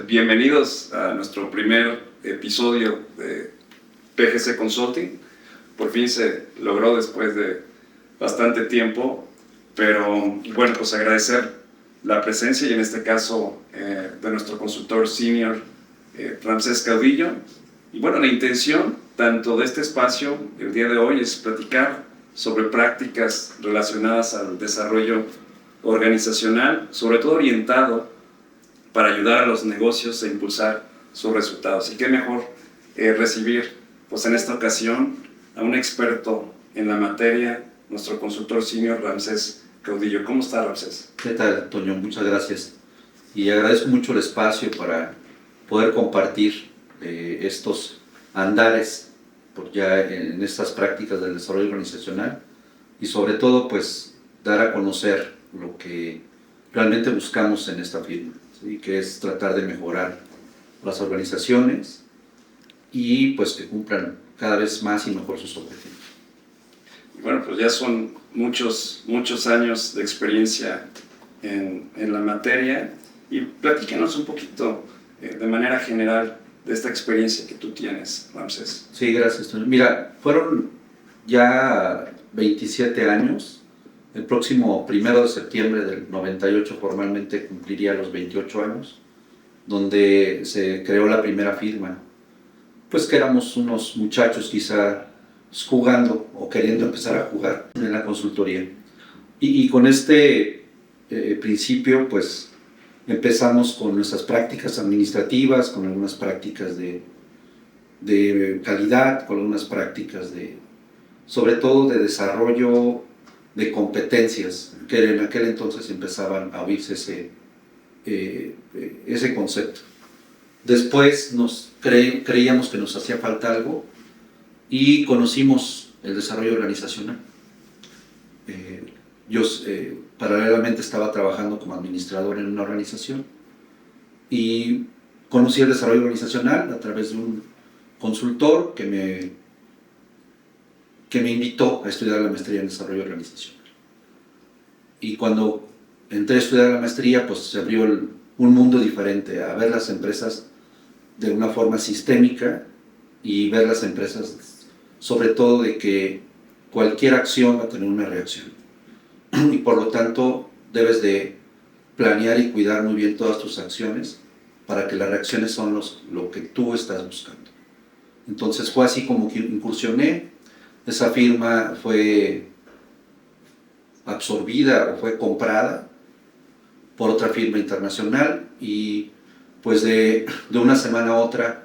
Bienvenidos a nuestro primer episodio de PGC Consulting. Por fin se logró después de bastante tiempo, pero bueno, pues agradecer la presencia y en este caso de nuestro consultor senior Ramsés Caudillo. Y bueno, la intención tanto de este espacio el día de hoy es platicar sobre prácticas relacionadas al desarrollo organizacional, sobre todo orientado para ayudar a los negocios a impulsar sus resultados. Y qué mejor recibir, pues en esta ocasión, a un experto en la materia, nuestro consultor senior Ramsés Caudillo. ¿Cómo está, Ramsés? ¿Qué tal, Toño? Muchas gracias. Y agradezco mucho el espacio para poder compartir estos andares ya en estas prácticas del desarrollo organizacional y sobre todo, pues, dar a conocer lo que realmente buscamos en esta firma, ¿sí? Que es tratar de mejorar las organizaciones y pues que cumplan cada vez más y mejor sus objetivos. Bueno, pues ya son muchos años de experiencia en la materia y platícanos un poquito de manera general de esta experiencia que tú tienes, Ramsés. Sí, gracias, Toño. Mira, fueron ya 27 años. El próximo 1 de septiembre del 98 formalmente cumpliría los 28 años, donde se creó la primera firma. Pues que éramos unos muchachos quizá jugando o queriendo empezar a jugar en la consultoría. Y con este principio, pues empezamos con nuestras prácticas administrativas, con algunas prácticas de calidad, con algunas prácticas sobre todo de desarrollo de competencias, que en aquel entonces empezaban a oírse ese concepto. Después creíamos que nos hacía falta algo y conocimos el desarrollo organizacional. Yo paralelamente estaba trabajando como administrador en una organización y conocí el desarrollo organizacional a través de un consultor que me invitó a estudiar la maestría en desarrollo organizacional. Y cuando entré a estudiar la maestría, pues se abrió un mundo diferente, a ver las empresas de una forma sistémica y ver las empresas sobre todo de que cualquier acción va a tener una reacción. Y por lo tanto debes de planear y cuidar muy bien todas tus acciones para que las reacciones son lo que tú estás buscando. Entonces fue así como que incursioné. Esa firma fue absorbida o fue comprada por otra firma internacional y pues de una semana a otra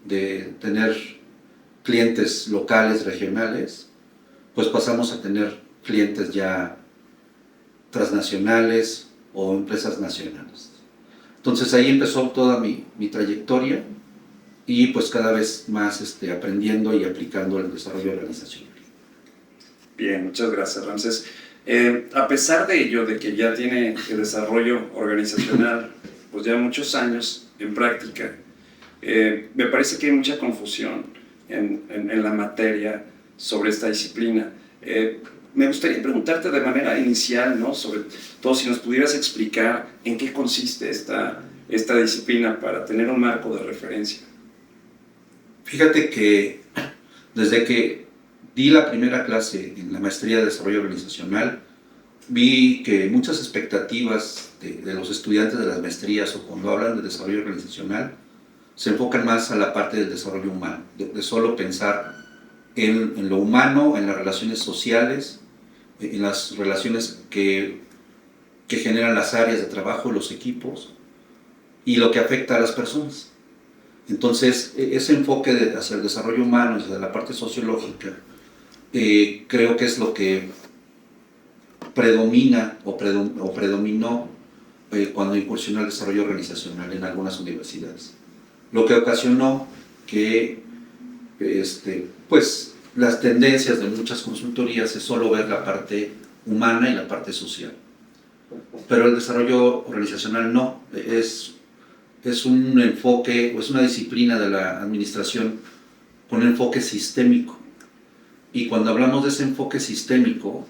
de tener clientes locales, regionales, pues pasamos a tener clientes ya transnacionales o empresas nacionales. Entonces ahí empezó toda mi trayectoria y pues cada vez más aprendiendo y aplicando el desarrollo organizacional. Bien, muchas gracias, Ramsés. A pesar de ello, de que ya tiene el desarrollo organizacional, pues ya muchos años en práctica, me parece que hay mucha confusión en la materia sobre esta disciplina. Me gustaría preguntarte de manera inicial, ¿no? Sobre todo si nos pudieras explicar en qué consiste esta disciplina para tener un marco de referencia. Fíjate que desde que di la primera clase en la maestría de desarrollo organizacional, vi que muchas expectativas de los estudiantes de las maestrías o cuando hablan de desarrollo organizacional se enfocan más a la parte del desarrollo humano, de solo pensar en lo humano, en las relaciones sociales, en las relaciones que generan las áreas de trabajo, los equipos y lo que afecta a las personas. Entonces, ese enfoque hacia el desarrollo humano, hacia la parte sociológica, creo que es lo que predomina o predominó cuando incursionó el desarrollo organizacional en algunas universidades. Lo que ocasionó que pues, las tendencias de muchas consultorías es solo ver la parte humana y la parte social. Pero el desarrollo organizacional no, es un enfoque o es una disciplina de la administración con un enfoque sistémico. Y cuando hablamos de ese enfoque sistémico,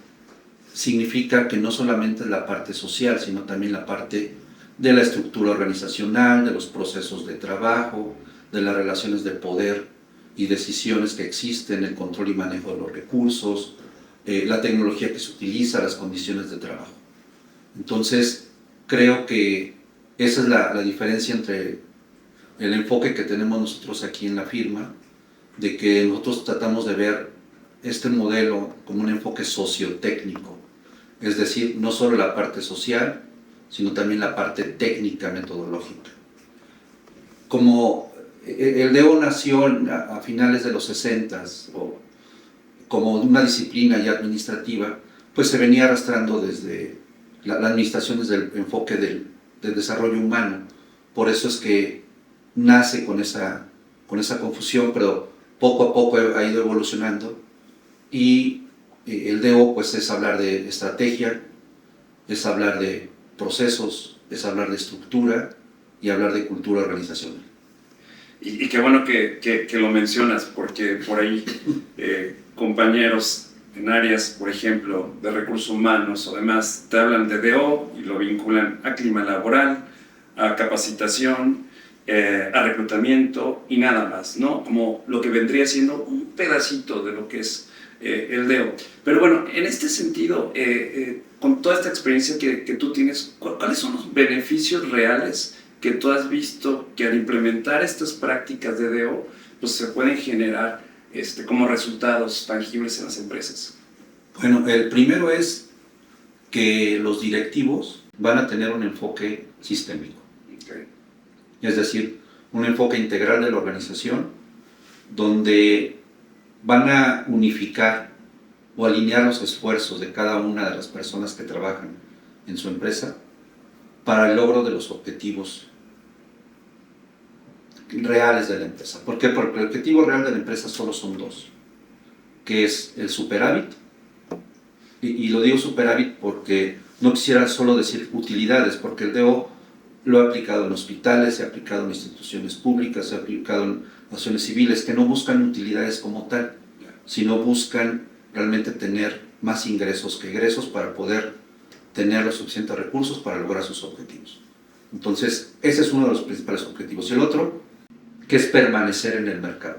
significa que no solamente es la parte social, sino también la parte de la estructura organizacional, de los procesos de trabajo, de las relaciones de poder y decisiones que existen, el control y manejo de los recursos, la tecnología que se utiliza, las condiciones de trabajo. Entonces, creo que esa es la diferencia entre el enfoque que tenemos nosotros aquí en la firma, de que nosotros tratamos de ver este modelo como un enfoque sociotécnico, es decir, no solo la parte social, sino también la parte técnica metodológica. Como el DEO nació a finales de los 60 o como una disciplina ya administrativa, pues se venía arrastrando desde las administraciones del enfoque del desarrollo humano. Por eso es que nace con esa confusión, pero poco a poco ha ido evolucionando, y el DEO pues es hablar de estrategia, es hablar de procesos, es hablar de estructura y hablar de cultura organizacional. Y qué bueno que lo mencionas, porque por ahí compañeros en áreas, por ejemplo, de recursos humanos o demás, te hablan de DO y lo vinculan a clima laboral, a capacitación, a reclutamiento y nada más, ¿no? Como lo que vendría siendo un pedacito de lo que es el DO. Pero bueno, en este sentido, con toda esta experiencia que tú tienes, ¿cuáles son los beneficios reales que tú has visto que al implementar estas prácticas de DO, pues se pueden generar como resultados tangibles en las empresas? Bueno, el primero es que los directivos van a tener un enfoque sistémico. Okay. Es decir, un enfoque integral de la organización, donde van a unificar o alinear los esfuerzos de cada una de las personas que trabajan en su empresa para el logro de los objetivos reales de la empresa. ¿Por qué? Porque el objetivo real de la empresa solo son dos, que es el superávit, y lo digo superávit porque no quisiera solo decir utilidades, porque el DO lo ha aplicado en hospitales, se ha aplicado en instituciones públicas, se ha aplicado en acciones civiles, que no buscan utilidades como tal, sino buscan realmente tener más ingresos que egresos para poder tener los suficientes recursos para lograr sus objetivos. Entonces, ese es uno de los principales objetivos. Y el otro, que es permanecer en el mercado.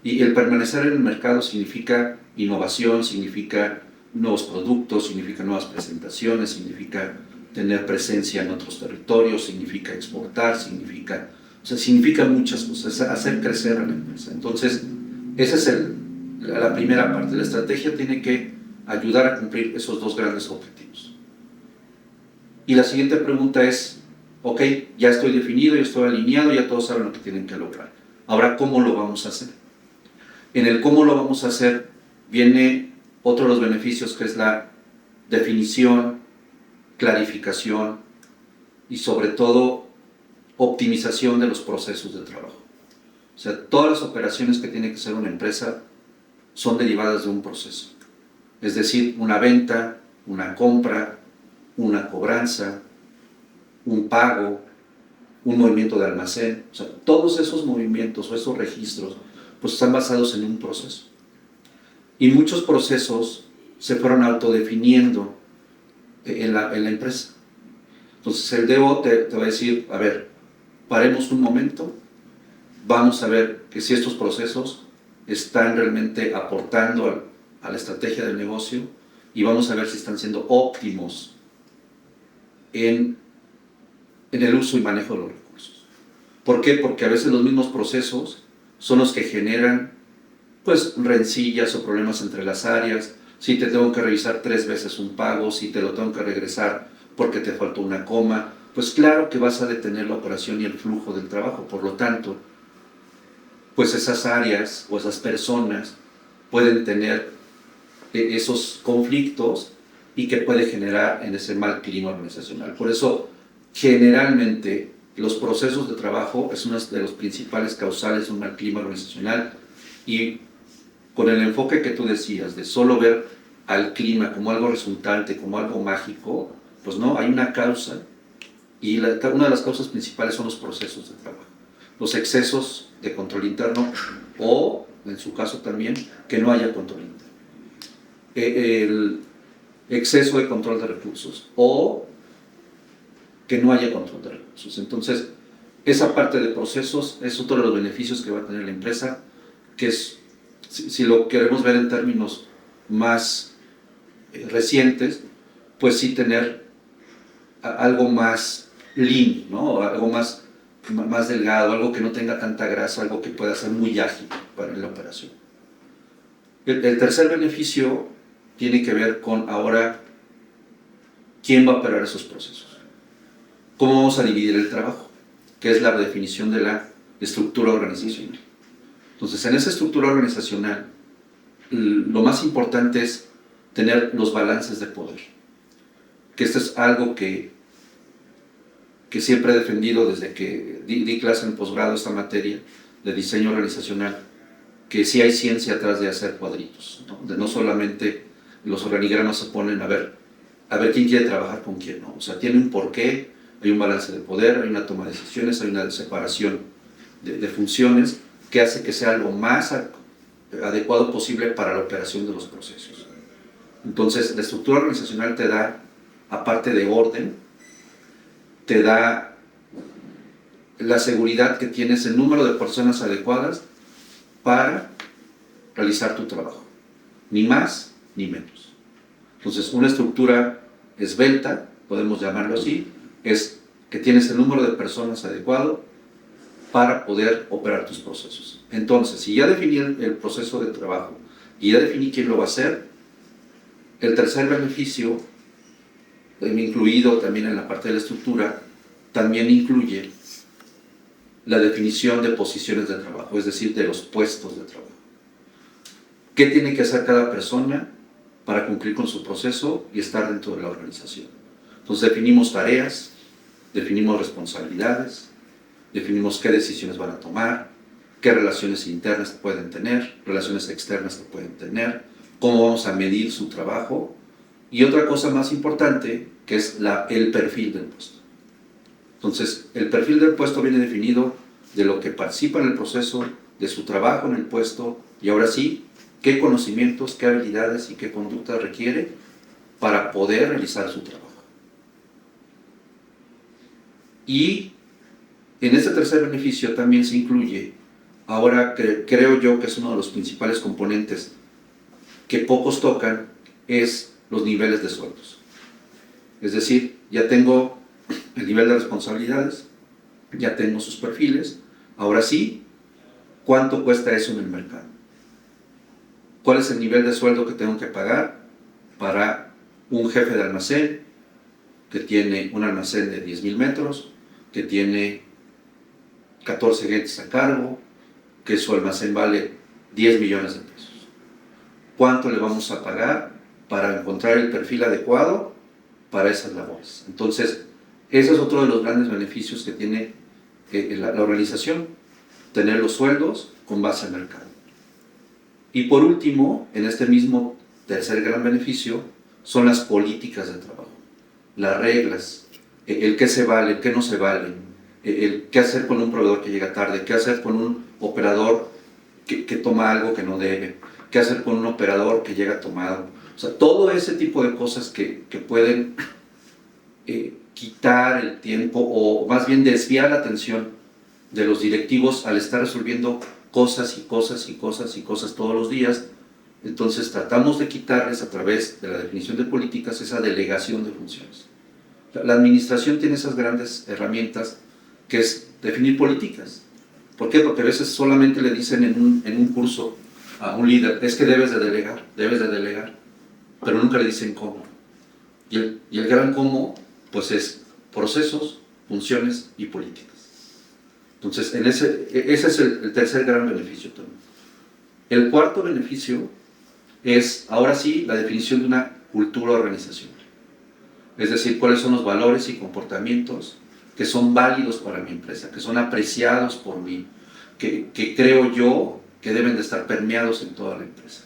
Y el permanecer en el mercado significa innovación, significa nuevos productos, significa nuevas presentaciones, significa tener presencia en otros territorios, significa exportar, significa muchas cosas, hacer crecer a la empresa. Entonces, esa es la primera parte. La estrategia tiene que ayudar a cumplir esos dos grandes objetivos. Y la siguiente pregunta es, ok, ya estoy definido, ya estoy alineado, ya todos saben lo que tienen que lograr. Ahora, ¿cómo lo vamos a hacer? En el cómo lo vamos a hacer viene otro de los beneficios, que es la definición, clarificación y sobre todo optimización de los procesos de trabajo. O sea, todas las operaciones que tiene que hacer una empresa son derivadas de un proceso. Es decir, una venta, una compra, una cobranza, un pago, un movimiento de almacén. O sea, todos esos movimientos o esos registros pues están basados en un proceso. Y muchos procesos se fueron autodefiniendo en la empresa. Entonces el DO te va a decir, a ver, paremos un momento, vamos a ver que si estos procesos están realmente aportando a la estrategia del negocio, y vamos a ver si están siendo óptimos en el uso y manejo de los recursos. ¿Por qué? Porque a veces los mismos procesos son los que generan pues rencillas o problemas entre las áreas. Si te tengo que revisar 3 veces un pago, si te lo tengo que regresar porque te faltó una coma, pues claro que vas a detener la operación y el flujo del trabajo. Por lo tanto, pues esas áreas o esas personas pueden tener esos conflictos y que puede generar en ese mal clima organizacional. Por eso, generalmente, los procesos de trabajo es uno de los principales causales de un mal clima organizacional, y con el enfoque que tú decías de solo ver al clima como algo resultante, como algo mágico, pues no, hay una causa, y una de las causas principales son los procesos de trabajo. Los excesos de control interno, o, en su caso también, que no haya control interno. El exceso de control de recursos, o que no haya control de recursos. Entonces, esa parte de procesos es otro de los beneficios que va a tener la empresa, que es, si lo queremos ver en términos más recientes, pues sí tener algo más lean, ¿no? Algo más delgado, algo que no tenga tanta grasa, algo que pueda ser muy ágil para la operación. El tercer beneficio tiene que ver con ahora quién va a operar esos procesos. ¿Cómo vamos a dividir el trabajo? Que es la definición de la estructura organizacional. Entonces, en esa estructura organizacional, lo más importante es tener los balances de poder. Que esto es algo que siempre he defendido desde que di clase en posgrado esta materia de diseño organizacional, que sí hay ciencia atrás de hacer cuadritos, ¿no? De no solamente los organigramas se ponen a ver quién quiere trabajar con quién, ¿no? O sea, tiene un porqué, hay un balance de poder, hay una toma de decisiones, hay una separación de funciones que hace que sea lo más adecuado posible para la operación de los procesos. Entonces, la estructura organizacional te da, aparte de orden, te da la seguridad que tienes el número de personas adecuadas para realizar tu trabajo, ni más ni menos. Entonces, una estructura esbelta, podemos llamarlo así, es que tienes el número de personas adecuado para poder operar tus procesos. Entonces, si ya definí el proceso de trabajo y ya definí quién lo va a hacer, el tercer beneficio, incluido también en la parte de la estructura, también incluye la definición de posiciones de trabajo, es decir, de los puestos de trabajo. ¿Qué tiene que hacer cada persona para cumplir con su proceso y estar dentro de la organización? Entonces definimos tareas, definimos responsabilidades, definimos qué decisiones van a tomar, qué relaciones internas pueden tener, relaciones externas que pueden tener, cómo vamos a medir su trabajo y otra cosa más importante que es el perfil del puesto. Entonces, el perfil del puesto viene definido de lo que participa en el proceso, de su trabajo en el puesto y ahora sí, qué conocimientos, qué habilidades y qué conducta requiere para poder realizar su trabajo. Y en este tercer beneficio también se incluye, ahora que creo yo que es uno de los principales componentes que pocos tocan, es los niveles de sueldos. Es decir, ya tengo el nivel de responsabilidades, ya tengo sus perfiles, ahora sí, ¿cuánto cuesta eso en el mercado? ¿Cuál es el nivel de sueldo que tengo que pagar para un jefe de almacén que tiene un almacén de 10,000 metros, que tiene 14 gentes a cargo, que su almacén vale 10 millones de pesos? ¿Cuánto le vamos a pagar para encontrar el perfil adecuado para esas labores? Entonces, ese es otro de los grandes beneficios que tiene la organización, tener los sueldos con base al mercado. Y por último, en este mismo tercer gran beneficio, son las políticas de trabajo, las reglas, el qué se vale, el qué no se vale, el qué hacer con un proveedor que llega tarde, qué hacer con un operador que toma algo que no debe, qué hacer con un operador que llega tomado. O sea, todo ese tipo de cosas que pueden quitar el tiempo o más bien desviar la atención de los directivos al estar resolviendo cosas y cosas y cosas y cosas todos los días. Entonces tratamos de quitarles a través de la definición de políticas esa delegación de funciones. La administración tiene esas grandes herramientas que es definir políticas. ¿Por qué? Porque a veces solamente le dicen en un curso a un líder, es que debes de delegar, pero nunca le dicen cómo. Y el gran cómo, pues es procesos, funciones y políticas. Entonces, ese es el tercer gran beneficio también. El cuarto beneficio es, ahora sí, la definición de una cultura organizacional. Es decir, cuáles son los valores y comportamientos que son válidos para mi empresa, que son apreciados por mí, que creo yo que deben de estar permeados en toda la empresa.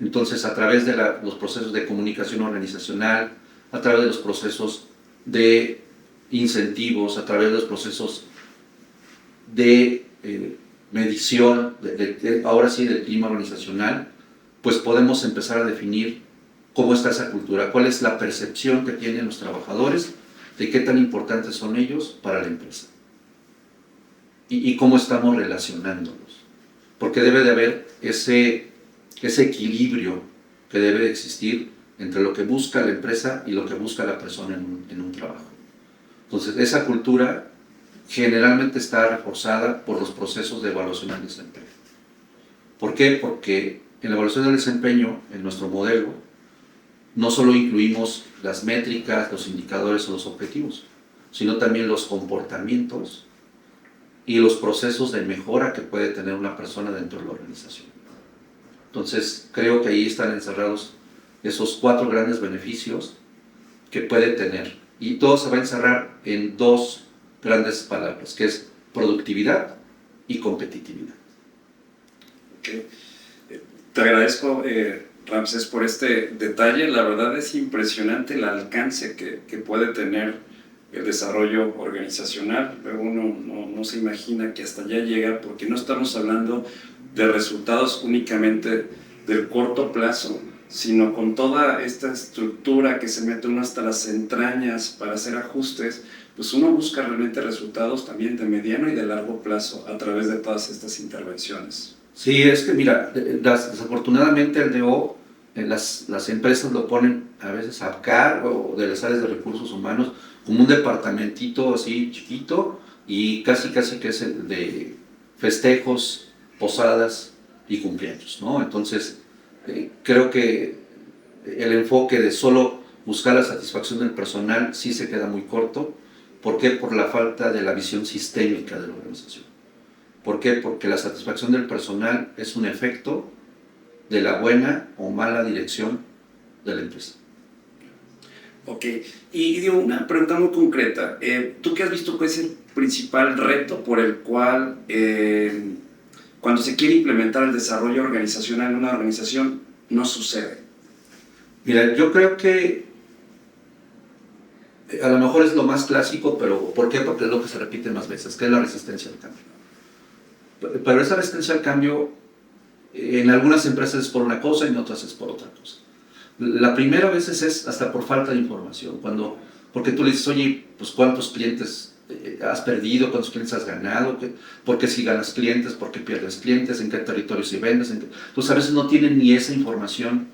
Entonces, a través de los procesos de comunicación organizacional, a través de los procesos de incentivos, a través de los procesos de medición, ahora sí, del clima organizacional, pues podemos empezar a definir cómo está esa cultura, cuál es la percepción que tienen los trabajadores de qué tan importantes son ellos para la empresa y cómo estamos relacionándonos. Porque debe de haber ese equilibrio que debe de existir entre lo que busca la empresa y lo que busca la persona en un trabajo. Entonces, esa cultura generalmente está reforzada por los procesos de evaluación del desempeño. ¿Por qué? Porque en la evaluación del desempeño, en nuestro modelo, no solo incluimos las métricas, los indicadores o los objetivos, sino también los comportamientos y los procesos de mejora que puede tener una persona dentro de la organización. Entonces, creo que ahí están encerrados esos 4 grandes beneficios que puede tener. Y todo se va a encerrar en 2 grandes palabras, que es productividad y competitividad. Okay. Te agradezco, Ramsés, por este detalle. La verdad es impresionante el alcance que puede tener el desarrollo organizacional. Uno no se imagina que hasta allá llega, porque no estamos hablando de resultados únicamente del corto plazo, sino con toda esta estructura que se mete uno hasta las entrañas para hacer ajustes, pues uno busca realmente resultados también de mediano y de largo plazo a través de todas estas intervenciones. Sí, es que mira, desafortunadamente el DO, las empresas lo ponen a veces a cargo de las áreas de recursos humanos como un departamentito así chiquito y casi que es el de festejos, posadas y cumpleaños, ¿no? Entonces, creo que el enfoque de solo buscar la satisfacción del personal sí se queda muy corto. ¿Por qué? Por la falta de la visión sistémica de la organización. ¿Por qué? Porque la satisfacción del personal es un efecto de la buena o mala dirección de la empresa. Ok, y digo, una pregunta muy concreta. ¿Tú qué has visto que es el principal reto por el cual cuando se quiere implementar el desarrollo organizacional en una organización no sucede? Mira, yo creo que a lo mejor es lo más clásico, pero ¿por qué? Porque es lo que se repite más veces, que es la resistencia al cambio. Pero esa resistencia al cambio en algunas empresas es por una cosa y en otras es por otra cosa. La primera a veces es hasta por falta de información, porque tú le dices, oye, pues ¿cuántos clientes has perdido? ¿Cuántos clientes has ganado? ¿Por qué si ganas clientes? ¿Por qué pierdes clientes? ¿En qué territorio si vendes? Entonces a veces no tienen ni esa información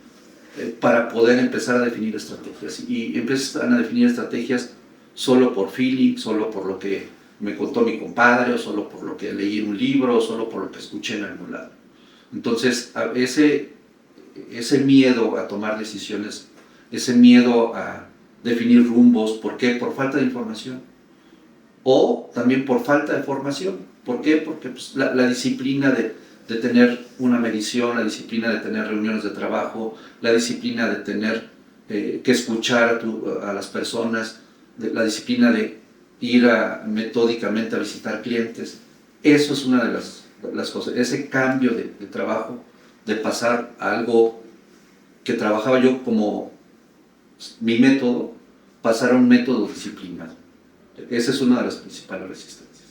para poder empezar a definir estrategias. Y empiezan a definir estrategias solo por feeling, solo por lo que me contó mi compadre, o solo por lo que leí en un libro, o solo por lo que escuché en algún lado. Entonces, ese miedo a tomar decisiones, ese miedo a definir rumbos, ¿por qué? Por falta de información. O también por falta de formación. ¿Por qué? Porque pues, la disciplina de tener una medición, la disciplina de tener reuniones de trabajo, la disciplina de tener que escuchar a las personas, la disciplina de ir metódicamente a visitar clientes. Eso es una de las cosas, ese cambio de trabajo, de pasar a algo que trabajaba yo como mi método, pasar a un método disciplinado. Esa es una de las principales resistencias.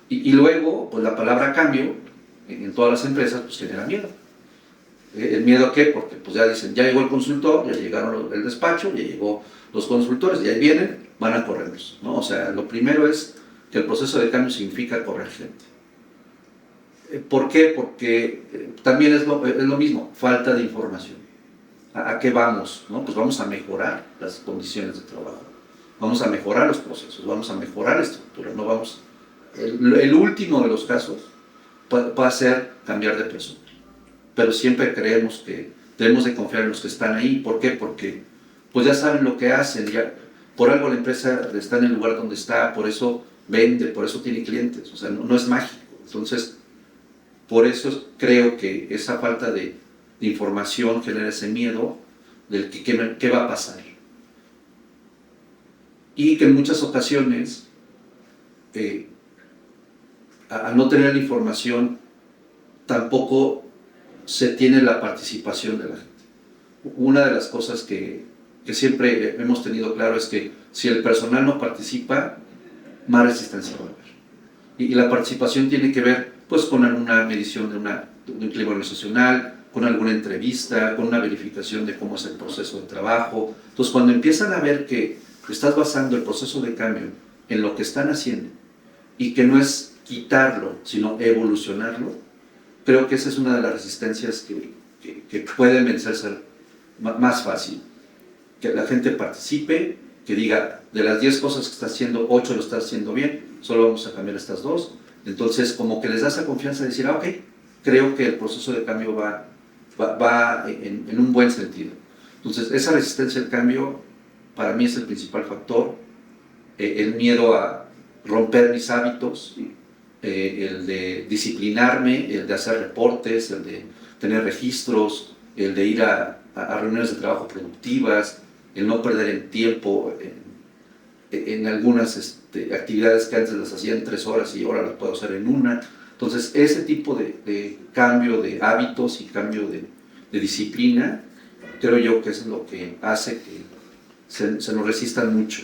Y luego, pues la palabra cambio, en todas las empresas, pues genera miedo. ¿El miedo a qué? Porque pues ya dicen, ya llegó el consultor, ya llegaron el despacho, ya llegó los consultores, y ahí vienen, van a corrernos, ¿no? O sea, lo primero es que el proceso de cambio significa correr gente. ¿Por qué? Porque también es lo mismo, falta de información. ¿A qué vamos? ¿No? Pues vamos a mejorar las condiciones de trabajo, vamos a mejorar los procesos, vamos a mejorar la estructura, no vamos... El último de los casos va a ser cambiar de personal, pero siempre creemos que debemos de confiar en los que están ahí. ¿Por qué? Porque pues ya saben lo que hacen, ya, por algo la empresa está en el lugar donde está, por eso vende, por eso tiene clientes, o sea, no es mágico. Entonces, por eso creo que esa falta de información genera ese miedo del qué va a pasar. Y que en muchas ocasiones, al no tener la información, tampoco se tiene la participación de la gente. Una de las cosas que siempre hemos tenido claro es que si el personal no participa, más resistencia va a haber. Y la participación tiene que ver pues, con alguna medición de un clima organizacional, con alguna entrevista, con una verificación de cómo es el proceso de trabajo. Entonces, cuando empiezan a ver que estás basando el proceso de cambio en lo que están haciendo y que no es quitarlo, sino evolucionarlo, creo que esa es una de las resistencias que pueden vencerse más fácil. Que la gente participe, que diga, de las 10 cosas que está haciendo, 8 lo está haciendo bien, solo vamos a cambiar estas 2. Entonces, como que les da esa confianza de decir, ok, creo que el proceso de cambio va en un buen sentido. Entonces, esa resistencia al cambio, para mí es el principal factor. El miedo a romper mis hábitos, el de disciplinarme, el de hacer reportes, el de tener registros, el de ir a reuniones de trabajo productivas, el no perder el tiempo en algunas actividades que antes las hacía en 3 horas y ahora las puedo hacer en 1. Entonces, ese tipo de cambio de hábitos y cambio de disciplina, creo yo que es lo que hace que se nos resistan mucho.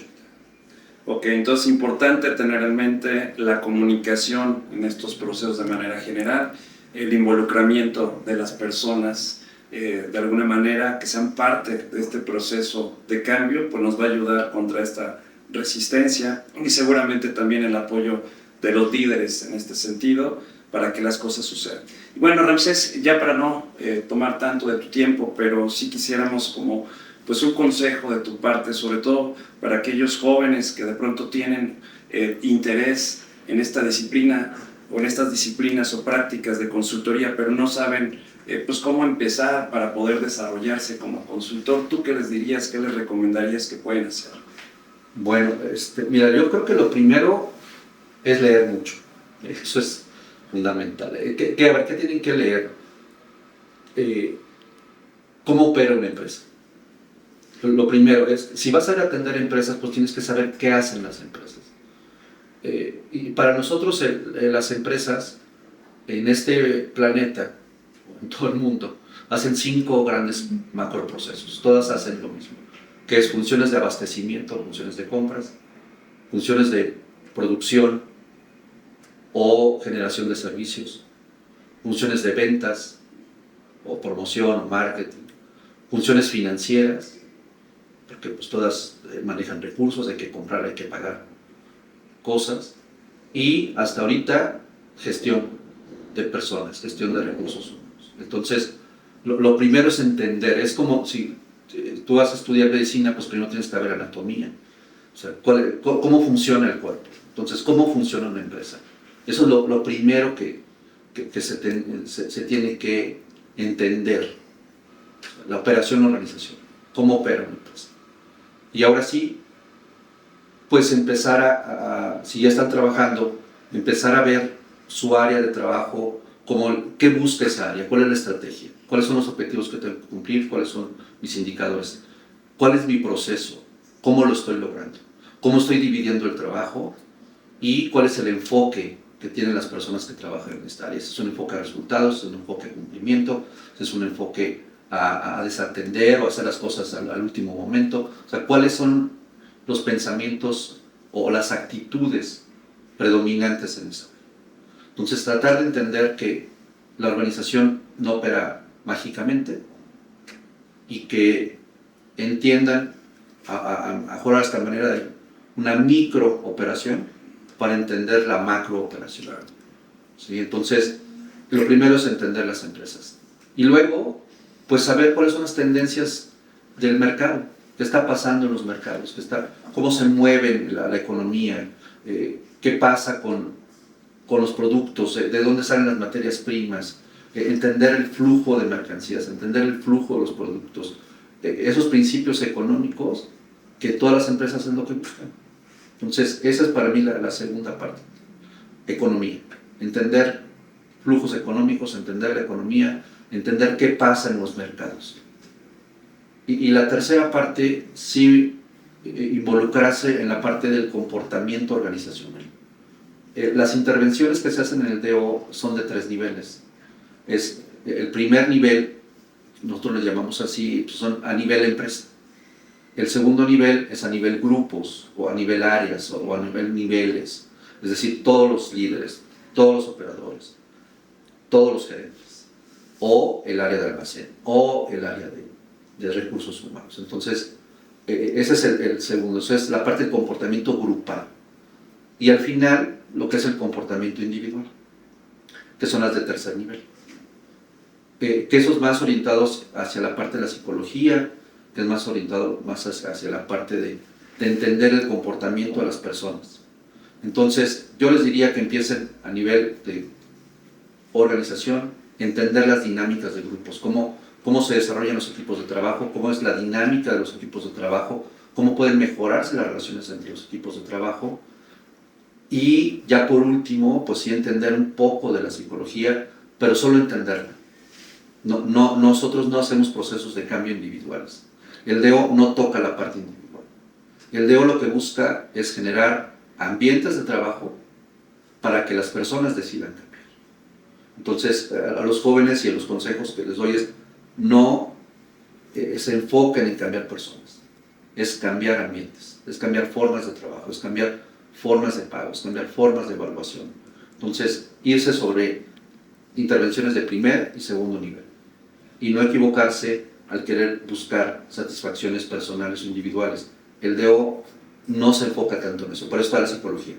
Ok, entonces es importante tener en mente la comunicación en estos procesos de manera general, el involucramiento de las personas, de alguna manera que sean parte de este proceso de cambio, pues nos va a ayudar contra esta resistencia, y seguramente también el apoyo de los líderes en este sentido para que las cosas sucedan. Y bueno, Ramsés, ya para no tomar tanto de tu tiempo, pero sí quisiéramos como pues un consejo de tu parte, sobre todo para aquellos jóvenes que de pronto tienen interés en esta disciplina o en estas disciplinas o prácticas de consultoría, pero no saben pues cómo empezar para poder desarrollarse como consultor. ¿Tú qué les dirías, qué les recomendarías que pueden hacer? Bueno, mira, yo creo que lo primero es leer mucho. Eso es fundamental. A ver, ¿qué tienen que leer? ¿Cómo opera una empresa? Lo primero es, si vas a ir a atender empresas, pues tienes que saber qué hacen las empresas. Y para nosotros las empresas en este planeta, en todo el mundo, hacen 5 grandes macroprocesos. Todas hacen lo mismo, que es funciones de abastecimiento, funciones de compras, funciones de producción o generación de servicios, funciones de ventas o promoción o marketing, funciones financieras, porque pues todas manejan recursos, hay que comprar, hay que pagar cosas, y hasta ahorita gestión de personas, gestión de recursos humanos. Entonces, lo primero es entender, es como si tú vas a estudiar medicina, pues primero tienes que saber anatomía, o sea, cómo funciona el cuerpo, entonces, cómo funciona una empresa. Eso es lo primero que se tiene que entender, la operación organización, cómo opera una empresa. Y ahora sí, pues empezar si ya están trabajando, empezar a ver su área de trabajo, qué busca esa área, cuál es la estrategia, cuáles son los objetivos que tengo que cumplir, cuáles son mis indicadores, cuál es mi proceso, cómo lo estoy logrando, cómo estoy dividiendo el trabajo y cuál es el enfoque que tienen las personas que trabajan en esta área. ¿Es un enfoque a resultados, es un enfoque a cumplimiento, es un enfoque a desatender o hacer las cosas al último momento? O sea, ¿cuáles son los pensamientos o las actitudes predominantes en eso? Entonces, tratar de entender que la organización no opera mágicamente y que entiendan a mejorar esta manera de una microoperación para entender la macrooperación. ¿Sí? Entonces, lo primero es entender las empresas. Y luego, pues saber cuáles son las tendencias del mercado, qué está pasando en los mercados, cómo se mueve la economía, qué pasa con los productos, de dónde salen las materias primas, entender el flujo de mercancías, entender el flujo de los productos, esos principios económicos que todas las empresas es lo que buscan. Entonces, esa es para mí la segunda parte, economía, entender flujos económicos, entender la economía, entender qué pasa en los mercados. Y la tercera parte, sí, involucrarse en la parte del comportamiento organizacional. Las intervenciones que se hacen en el DO son de 3 niveles. El primer nivel, nosotros le llamamos así, son a nivel empresa. El segundo nivel es a nivel grupos, o a nivel áreas, o a nivel niveles. Es decir, todos los líderes, todos los operadores, todos los gerentes, o el área de almacén, o el área de recursos humanos. Entonces, Ese es el segundo, eso es la parte del comportamiento grupal. Y al final, lo que es el comportamiento individual, que son las de tercer nivel. Que esos más orientados hacia la parte de la psicología, que es más orientado más hacia la parte de entender el comportamiento de las personas. Entonces, yo les diría que empiecen a nivel de organización, entender las dinámicas de grupos, cómo se desarrollan los equipos de trabajo, cómo es la dinámica de los equipos de trabajo, cómo pueden mejorarse las relaciones entre los equipos de trabajo. Y ya por último, pues sí entender un poco de la psicología, pero solo entenderla. Nosotros no hacemos procesos de cambio individuales. El DO no toca la parte individual. El DO lo que busca es generar ambientes de trabajo para que las personas decidan cambiar. Entonces, a los jóvenes y a los consejos que les doy es no se enfoquen en cambiar personas, es cambiar ambientes, es cambiar formas de trabajo, es cambiar formas de pago, es cambiar formas de evaluación. Entonces, irse sobre intervenciones de primer y segundo nivel y no equivocarse al querer buscar satisfacciones personales o individuales. El DO no se enfoca tanto en eso, por eso está la psicología.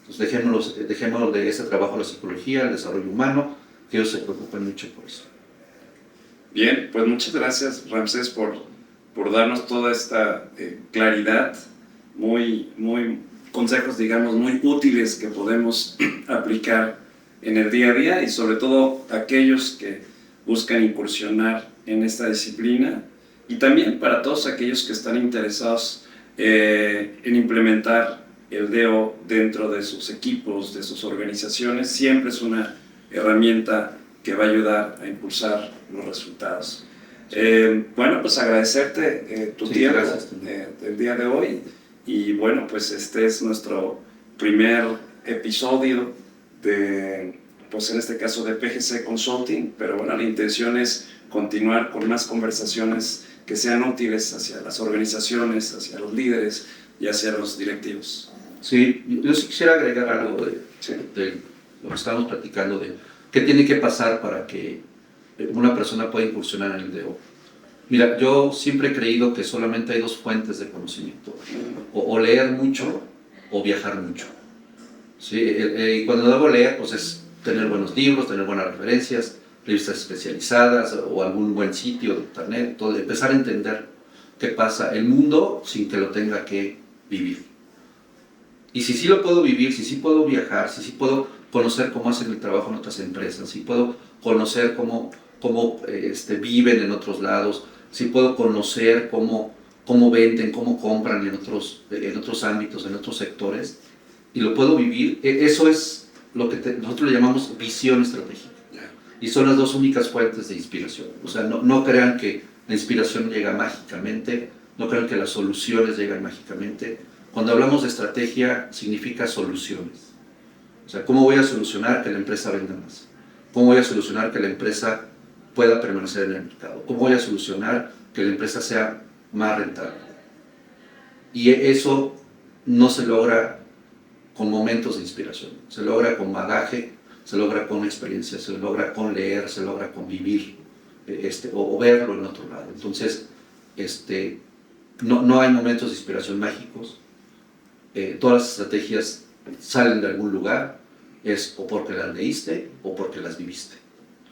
Entonces, dejémonos de ese trabajo a la psicología, el desarrollo humano, que ellos se preocupan mucho por eso. Bien, pues muchas gracias, Ramsés, por darnos toda esta claridad, muy consejos, digamos, muy útiles que podemos aplicar en el día a día y sobre todo aquellos que buscan incursionar en esta disciplina y también para todos aquellos que están interesados en implementar el DO dentro de sus equipos, de sus organizaciones. Siempre es una herramienta que va a ayudar a impulsar los resultados. Bueno, pues agradecerte tu tiempo del día de hoy y bueno, pues este es nuestro primer episodio de, pues en este caso de PGC Consulting, pero bueno, la intención es continuar con más conversaciones que sean útiles hacia las organizaciones, hacia los líderes y hacia los directivos. Sí, yo sí quisiera agregar algo de lo que estamos platicando, de qué tiene que pasar para que una persona pueda incursionar en el DO. Mira, yo siempre he creído que solamente hay dos fuentes de conocimiento, o leer mucho o viajar mucho. ¿Sí? Y cuando digo leer, pues es tener buenos libros, tener buenas referencias, revistas especializadas o algún buen sitio de internet, todo, empezar a entender qué pasa el mundo sin que lo tenga que vivir. Y si sí lo puedo vivir, si sí puedo viajar, si sí puedo conocer cómo hacen el trabajo en otras empresas, si puedo conocer cómo viven en otros lados, si puedo conocer cómo venden, cómo compran en otros ámbitos, en otros sectores, y lo puedo vivir, eso es lo que nosotros le llamamos visión estratégica. Y son las dos únicas fuentes de inspiración. O sea, no crean que la inspiración llega mágicamente, no crean que las soluciones llegan mágicamente. Cuando hablamos de estrategia, significa soluciones. O sea, ¿cómo voy a solucionar que la empresa venda más? ¿Cómo voy a solucionar que la empresa pueda permanecer en el mercado? ¿Cómo voy a solucionar que la empresa sea más rentable? Y eso no se logra con momentos de inspiración, se logra con bagaje, se logra con experiencia, se logra con leer, se logra con vivir o verlo en otro lado. Entonces, no hay momentos de inspiración mágicos. Todas las estrategias salen de algún lugar, es o porque las leíste o porque las viviste.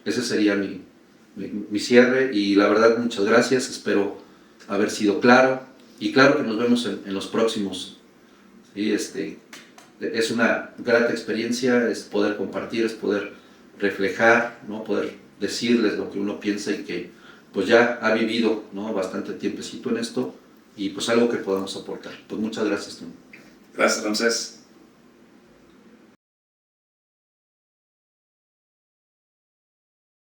Ese sería mi cierre y la verdad muchas gracias, espero haber sido claro y claro que nos vemos en los próximos. ¿Sí? Es una grata experiencia, es poder compartir, es poder reflejar, ¿no? Poder decirles lo que uno piensa y que pues ya ha vivido, ¿no? Bastante tiempecito en esto y pues algo que podamos aportar. Pues muchas gracias. Gracias, Ramsés.